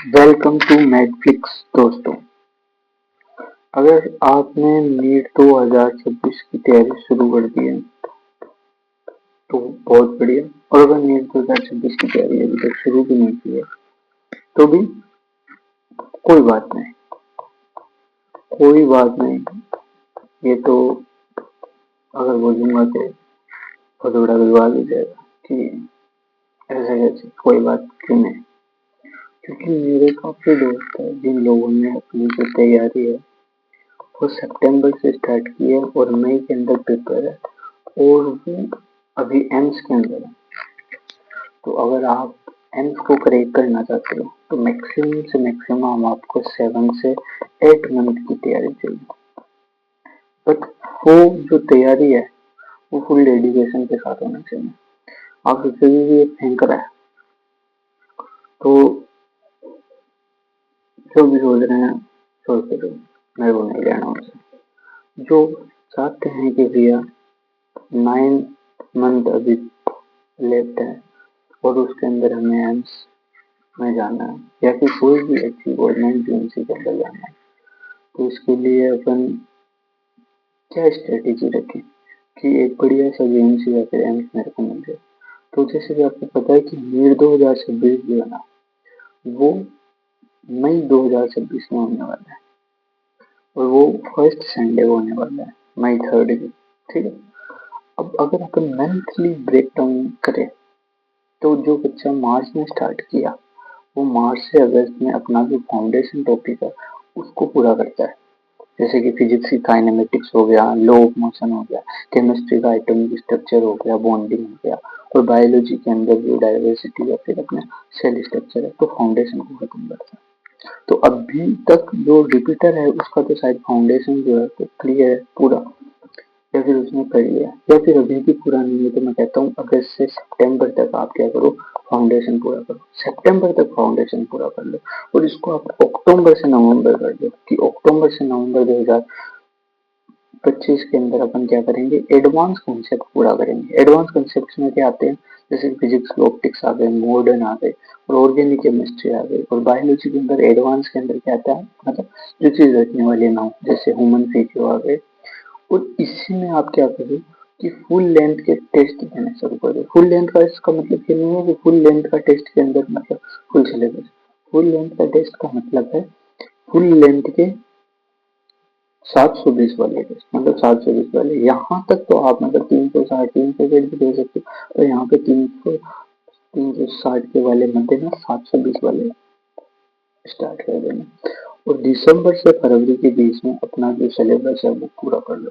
Welcome two Netflix दोस्तों। अगर आपने नीट 2026 की तैयारी शुरू कर दी है तो बहुत बढ़िया। और अगर नीट 2026 की तैयारी अभी तक शुरू भी नहीं की है तो भी कोई बात नहीं, कोई बात नहीं। ये तो अगर बोलूंगा तो बहुत बड़ा विवाद हो जाएगा कि ऐसा कैसे, कोई बात क्यों नहीं। क्योंकि मेरे काफी दोस्त है जिन लोगों ने अपनी जो तैयारी है वो सितंबर से स्टार्ट की है और मई के अंदर पेपर है और वो अभी एम्स के अंदर है। तो अगर आप एम्स को क्रैक करना चाहते हो तो मैक्सिमम से मैक्सिमम आपको 7 से 8 मंथ की तैयारी चाहिए। बट वो जो तैयारी है वो फुल डेडिकेशन के साथ होना चाहिए। आप सोचोगे कि ये फेंक रहा है, तो जो भी सोच रहे हैं सोचते रहो, मेरे को नहीं लेना उनसे। जो चाहते हैं कि भैया 9 मंथ अभी लेफ्ट है और उसके अंदर हमें एम्स में जाना है या फिर कोई भी अच्छी गवर्नमेंट यूनिवर्सिटी के अंदर जाना है, तो इसके लिए अपन क्या स्ट्रेटेजी रखें कि एक बढ़िया सा गेम्स या फिर एम्स मेरे को मिल जाए। तो जैसे कि आपको पता है कि नीट 2026 जो है ना वो मई 2026 में होने वाला है और वो फर्स्ट संडे को होने वाला है, मई 3 की। ठीक है। अब अगर अपन मंथली ब्रेक डाउन करें तो जो बच्चा मार्च में स्टार्ट किया वो मार्च से अगस्त में अपना जो फाउंडेशन टॉपिक है उसको पूरा करता है। जैसे कि फिजिक्स की काइनेमेटिक्स हो गया, लॉ ऑफ मोशन हो गया, केमिस्ट्री का एटॉमिक स्ट्रक्चर हो गया, बॉन्डिंग हो गया, और बायोलॉजी के अंदर जो डाइवर्सिटी या फिर अपना सेल स्ट्रक्चर है तो फाउंडेशन को खत्म करता है। तो अभी तक जो रिपीटर है उसका तो शायद फाउंडेशन जो है तो क्लियर है पूरा, या फिर उसने कर लिया, या फिर अभी भी पूरा नहीं है। तो मैं कहता हूँ अगस्त से सितंबर तक आप क्या करो, फाउंडेशन पूरा करो। सितंबर तक फाउंडेशन पूरा कर लो और इसको आप अक्टूबर से नवंबर कर दो कि अक्टूबर से नवंबर 2025 के अंदर अपन क्या करेंगे, एडवांस कॉन्सेप्ट पूरा करेंगे। एडवांस कॉन्सेप्ट में क्या आते हैं, जैसे फिजिक्स ऑप्टिक्स आ गए, मॉडर्न आ गए, और ऑर्गेनिक केमिस्ट्री आ गई, और बायोलॉजी के अंदर एडवांस के अंदर क्या आता है, मतलब जो चीज रखने वाली ना हो, जैसे ह्यूमन फीचर आ गए। और इसी में आप क्या करो कि फुल लेंथ के टेस्ट देने शुरू कर दो। फुल लेंथ का इसका मतलब ये नहीं है कि फुल लेंथ का टेस्ट के अंदर मतलब फुल सिलेबस। फुल लेंथ का टेस्ट का मतलब है फुल लेंथ के 720 वाले टेस्ट, मतलब 720 वाले। यहाँ तक तो आप मतलब 360 360 भी दे सकते हो, तो यहाँ पे 360 के वाले मत देना, 720 वाले स्टार्ट कर देना। और दिसंबर से फरवरी के बीच में अपना जो सिलेबस है वो पूरा कर लो।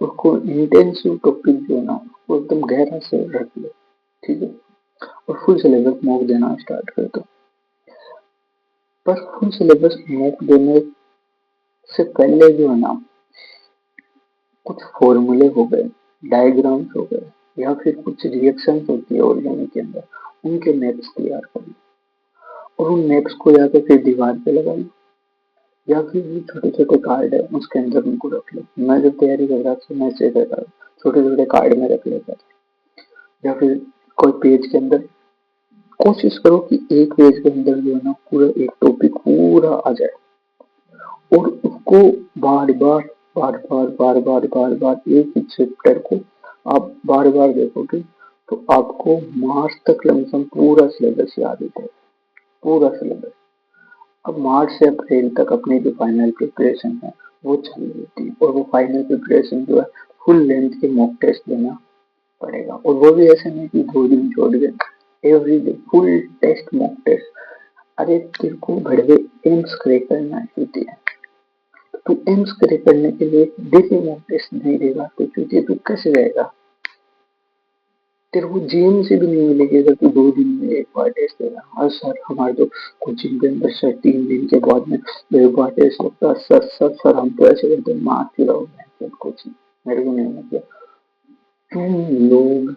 उसको इंटेंसिव टॉपिक जो है ना वो एकदम गहरा से रख लो। ठीक है। और फुल सिलेबस मॉक देना स्टार्ट कर दो। पर फुल सिलेबस मॉक देने से पहले जो है ना कुछ फॉर्मूले हो गए, डायग्राम्स हो गए, या फिर कुछ रिएक्शंस होती है ऑर्गेनिक के अंदर, उनके मैप्स तैयार कर लो और उन मैप्स को या तो फिर दीवार पे लगा लो या फिर जो छोटे छोटे कार्ड है उसके अंदर उनको रख लो। मैं जब तैयारी कर रहा था मैं ऐसे करता था, छोटे छोटे कार्ड में रख लेता था, या फिर कोई पेज के अंदर कोशिश करो कि एक पेज के अंदर जो है ना पूरा एक टॉपिक पूरा आ जाए और उसको बार बार बार बार एक ही चैप्टर को आप बार बार देखोगे तो आपको मार्च तक लमसम पूरा सिलेबस याद हो जाएगा, पूरा सिलेबस। अब मार्च से अप्रैल तक अपनी जो फाइनल प्रिपरेशन है वो चल रही थी, और वो फाइनल प्रिपरेशन जो है फुल लेंथ के मॉक टेस्ट देना पड़ेगा। और वो भी ऐसे नहीं कि 2 दिन छोड़ के, every day full test mock test. अरे तेरे को भड़वे एम्स क्रैक करना है, तू एम्स क्रैक करने के लिए डेली मॉक टेस्ट नहीं देगा तो क्योंकि तू कैसे जाएगा। तेरे को जीएम से भी नहीं मिलेगी अगर तू 2 दिन में एक बार टेस्ट देगा। और सर हमारे तो कोचिंग के अंदर सर 3 दिन के बाद में एक बार टेस्ट होता है। सर हम तो ऐसे करते हैं, मार के रहो कोचिंग, मेरे को नहीं मतलब। तुम लोग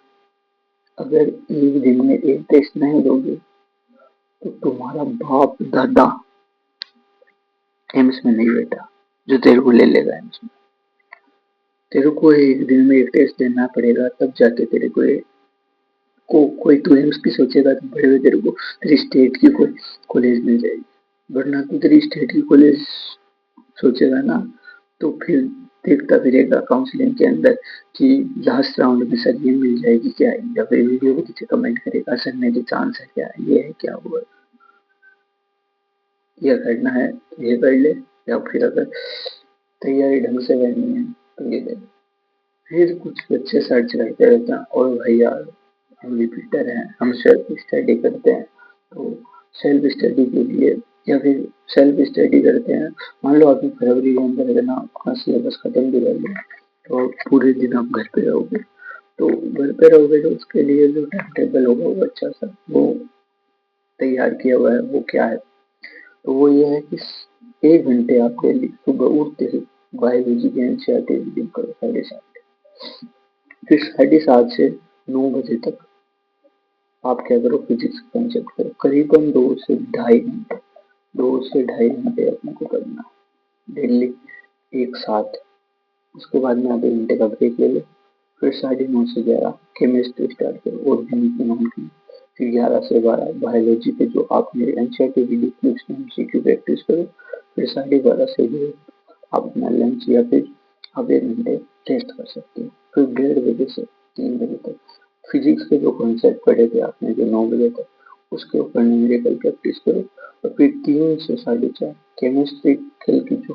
अगर एक दिन में एक टेस्ट नहीं दोगे तो तुम्हारा बाप दादा एम्स में नहीं बैठा जो तेरे को ले लेगा एम्स में। तेरे को एक दिन में एक टेस्ट देना पड़ेगा तब जाके तेरे को कोई तू एम्स की सोचेगा तो बड़े हुए तेरे को तेरी स्टेट की कोई कॉलेज मिल जाएगी, वरना तू तेरी स्टेट की कॉलेज सोचेगा ना तो फिर देखता फिरेगा काउंसलिंग के अंदर कि लास्ट राउंड में सर ये मिल जाएगी क्या, या फिर वीडियो के नीचे कमेंट करेगा सर मेरे चांस है क्या, ये है क्या, वो ये करना है तो ये कर ले, या फिर अगर तैयारी ढंग से करनी है तो ये दे। फिर कुछ बच्चे सर्च करते रहते हैं और भैया हम रिपीटर हैं, हम सेल्फ स्टडी करते हैं, तो सेल्फ स्टडी के लिए या फिर सेल्फ स्टडी करते हैं, मान लो अभी फरवरी के अंदर अगर ना अपना सिलेबस खत्म भी कर लिया तो पूरे दिन आप घर पे रहोगे, तो घर पे रहोगे तो उसके लिए जो टाइम टेबल होगा वो अच्छा सा वो तैयार किया हुआ है, वो क्या है, तो वो ये है कि 1 घंटे आप डेली सुबह उठते ही बायोलॉजी की एनसीईआरटी रीडिंग करो 7:30, फिर 7:30 से 9 बजे तक आप क्या करो फिजिक्स कंसेप्ट करो, करीबन 2 से ढाई घंटे, 2 से ढाई घंटे अपने को करना डेली एक साथ। उसके बाद में आधे घंटे का ब्रेक ले लो, फिर 9:30 से 11 केमिस्ट्री स्टार्ट करो ऑर्गेनिक इनऑर्गेनिक, फिर 11 से 12 बायोलॉजी के जो आपने एनसीईआरटी रीडिंग की उसमें एमसीक्यू प्रैक्टिस करो, फिर 12:30 से 2 आप अपना लंच या फिर आप 1 घंटे टेस्ट कर सकते हो, फिर 1:30 बजे से 3 बजे तक फिजिक्स के जो कॉन्सेप्ट पढ़े थे आपने जो 9 बजे तक उसके ऊपर न्यूमेरिकल प्रैक्टिस करो, और फिर 3 से 4:30 केमिस्ट्री की जो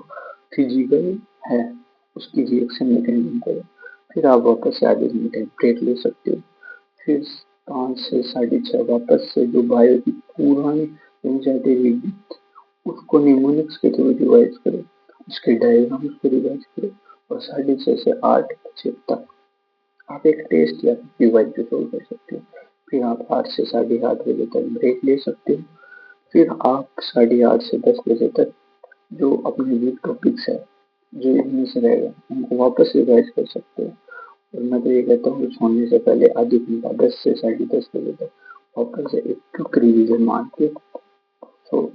फिजिकल है उसकी रिएक्शन मैकेनिज्म करो, फिर आप वापस से आधे घंटे ब्रेक ले सकते हो, फिर 5 से 6:30 वापस से जो बायो की पुरानी एंजाइटी रीडिंग उसको निमोनिक्स के थ्रू रिवाइज करो, उसके डायग्राम्स को रिवाइज करो, और 6:30 से 8 बजे तक आप एक टेस्ट या रिवाइज भी सोल्व कर सकते हो, फिर आप 8 से 8:30 बजे तक ब्रेक ले सकते हो, फिर आप 8:30 से 10 बजे तक जो अपने वीक टॉपिक्स है जो इनमें से रहेगा उनको वापस रिवाइज कर सकते हो, और मैं तो ये कहता हूँ सोने से पहले आधे घंटा 10 से 10:30 बजे तक वापस से एक क्विक रिविजन मार के सो।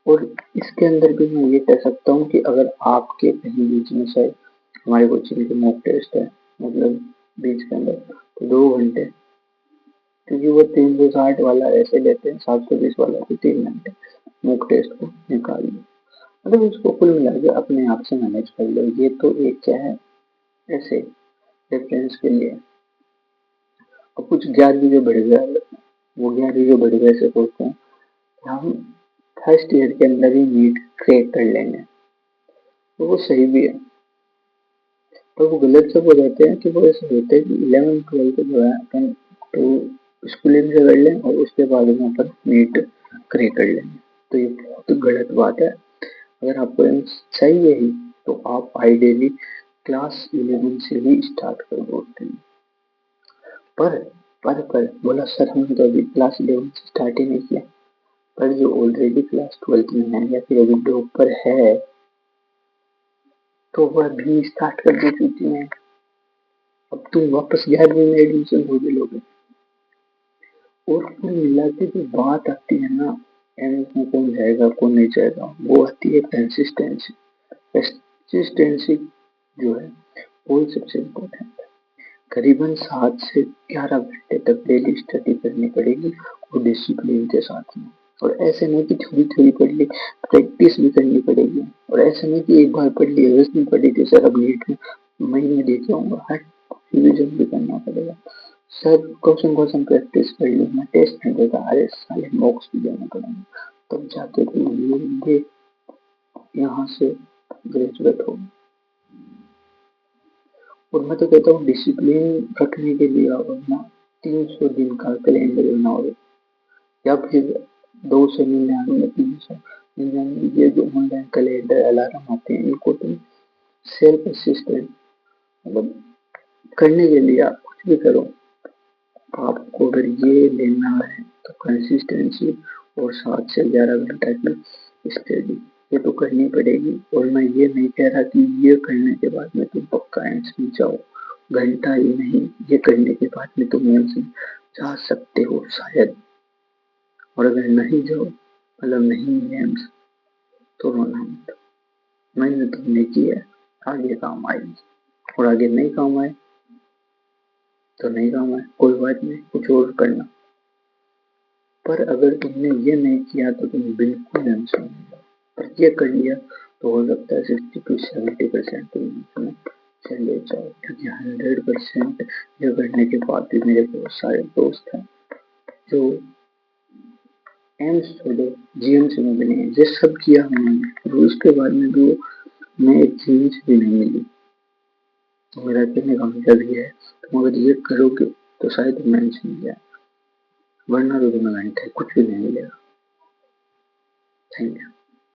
और इसके अंदर भी मैं ये कह सकता हूँ कि अगर आपके कहीं बीच में शायद हमारे कोचिंग के मॉक टेस्ट है, मतलब बीच के अंदर तो 2 घंटे, क्योंकि वो 360 वाला ऐसे लेते हैं 720 वाला तो 3 घंटे मॉक टेस्ट को निकाल लो, मतलब उसको कुल मिला के अपने आप से मैनेज कर लो, ये तो एक क्या है ऐसे रेफरेंस के लिए। और कुछ 11वीं के बढ़ गया, वो 11वीं के बढ़ गए से सोचते हैं कि हम फर्स्ट ईयर के अंदर ही नीट क्रैक कर लेंगे, तो वो सही भी है, पर वो गलत सब हो जाते हैं कि वो ऐसे होते हैं कि 11th 12th जो है अपन तो स्कूलिंग से कर लें और उसके बाद में अपन नीट क्रैक कर लेंगे, तो ये बहुत गलत बात है। अगर आपको एम चाहिए ही तो आप आइडियली क्लास 11 से ही स्टार्ट कर दो उसके लिए। पर पर बोला सर हमने तो अभी क्लास 11 से स्टार्ट ही नहीं किया, पर जो ऑलरेडी क्लास 12th में है या फिर अभी ड्रॉप पर है तो वह भी स्टार्ट कर दे चुकी है, अब तुम वापस 11वीं में एडमिशन हो लोगे। और कुल मिला के जो बात आती है ना एमएस में कौन जाएगा कौन नहीं जाएगा, वो आती है कंसिस्टेंसी। कंसिस्टेंसी जो है वो सबसे इम्पोर्टेंट है, करीबन 7 से 11 घंटे तक डेली स्टडी करनी पड़ेगी और डिसिप्लिन के साथ में, और ऐसे नहीं कि थोड़ी थोड़ी पढ़ ली, प्रैक्टिस भी करनी पड़ेगी, और ऐसे नहीं कि एक बार पढ़ ली 10 दिन पढ़ी थी सर अब नीट में महीने दे के आऊंगा, हर रिविजन भी करना पड़ेगा, सर क्वेश्चन क्वेश्चन प्रैक्टिस कर ली मैं टेस्ट नहीं देगा, अरे साले मॉक्स भी देने पड़ेंगे तब जाके तुम ये यहाँ से ग्रेजुएट हो। और मैं तो कहता हूँ डिसिप्लिन रखने के लिए आप अपना 300 दिन का कैलेंडर बनाओ, या फिर 299 399 ये जो ऑनलाइन कैलेंडर अलार्म आते हैं इनको तुम सेल्फ असिस्टेंट मतलब करने के लिए आप कुछ भी करो, आपको अगर ये लेना है तो कंसिस्टेंसी और 7 से 11 घंटा की स्टडी ये तो करनी पड़ेगी, और मैं ये नहीं कह रहा कि ये करने के बाद में तुम पक्का एम्स में जाओ, घंटा ही नहीं ये करने के बाद में तुम एम्स में जा सकते हो शायद, और अगर नहीं जाओ मतलब नहीं एम्स तो रोना मत, मैंने तुमने किया आगे काम आएगी, और आगे नहीं काम आए तो नहीं काम है, कोई बात नहीं, कुछ और करना। पर अगर तुमने ये नहीं किया तो तुम बिल्कुल एम्स में नहीं जाओ। पर ये कर लिया तो हो सकता है 60 to 70% तुम एम्स में चले जाओ, क्योंकि 100% ये करने के बाद भी मेरे बहुत सारे दोस्त हैं जो एम्स छोड़ो जीएमसी में भी नहीं है। ये सब किया उन्होंने और उसके बाद में भी मैं एक जीएमसी भी नहीं मिली। तो मेरा कहने का मतलब ये है, तुम अगर ये करोगे तो शायद तुम एम्स मिल जाए, वरना तो तुम्हें घंटे कुछ भी नहीं मिलेगा। Thank you.